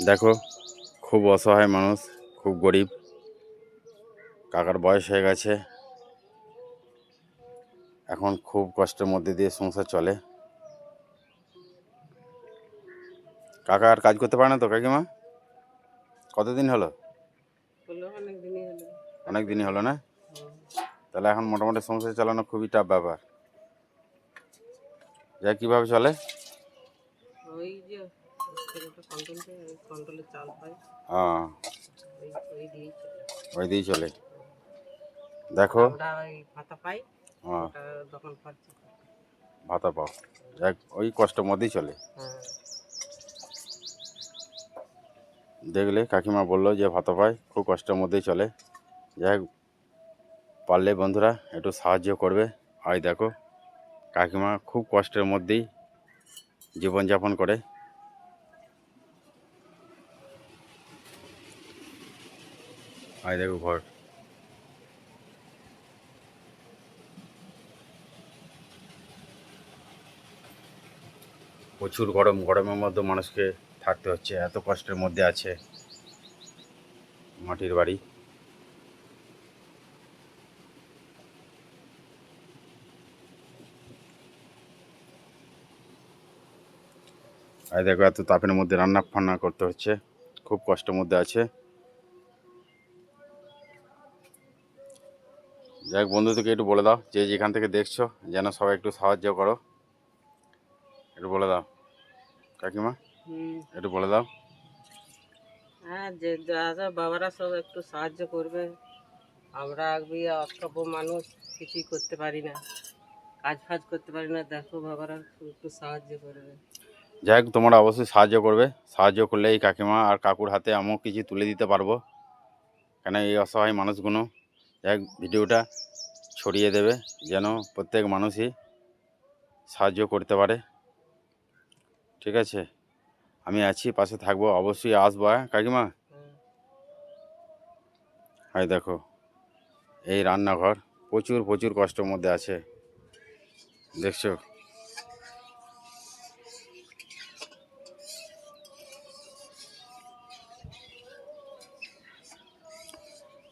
দেখো, খুব অসহায় মানুষ, খুব গরিব। কাকার বয়স হয়ে গেছে, এখন খুব কষ্টের মধ্যে দিয়ে সংসার চলে। কাকা আর কাজ করতে পারে না তো কাকিমা? কতদিন হলো? অনেক দিনই হলো না? তাহলে এখন মোটামুটি সংসার চালানো খুবই টাফ ব্যাপার। যা কিভাবে চলে? ওই দিয়েই চলে। দেখো, ভাতা পাও, যাক ওই কষ্টের মধ্যেই চলে। দেখলে কাকিমা বললো যে ভাতা পায়, খুব কষ্টের মধ্যেই চলে। যাই হোক, পারলে বন্ধুরা একটু সাহায্য করবে। আর দেখো, কাকিমা খুব কষ্টের মধ্যেই জীবনযাপন করে। আর দেখো ঘর, প্রচুর গরম, গরমের মধ্যে মানুষকে থাকতে হচ্ছে, এত কষ্টের মধ্যে আছে। মাটির বাড়ি। আর দেখো, এত তাপের মধ্যে রান্না ফান্না করতে হচ্ছে, খুব কষ্টের মধ্যে আছে। যাই হোক, বন্ধুদেরকে একটু বলে দাও, যে যেখান থেকে দেখছো যেন সবাই একটু সাহায্য করো, একটু বলে দাও কাকিমা, একটু বলে দাও। হ্যাঁ, যে যারা বাবারা সব একটু সাহায্য করবে। আমরা অসভ্য মানুষ, কিছুই করতে পারি না, কাজ ফাজ করতে পারি না। দেখো বাবারা একটু সাহায্য করবে। যাই হোক, তোমরা অবশ্যই সাহায্য করবে। সাহায্য করলে এই কাকিমা আর কাকুর হাতে আমিও কিছু তুলে দিতে পারবো, কেন এই অসহায় মানুষগুলো। যাই হোক, ভিডিওটা ছড়িয়ে দেবে যেন প্রত্যেক মানুষই সাহায্য করতে পারে। ঠিক আছে, আমি আছি, পাশে থাকবো, অবশ্যই আসবো। হ্যাঁ কাকিমা? হাই দেখো, এই রান্নাঘর প্রচুর প্রচুর কষ্টের মধ্যে আছে, দেখছো?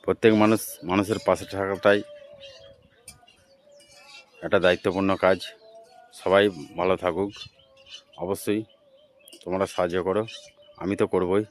প্রত্যেক মানুষের পাশে থাকাটাই একটা দায়িত্বপূর্ণ কাজ। সবাই ভালো থাকুক, অবশ্যই তোমরা সাহায্য করো, আমি তো করবই।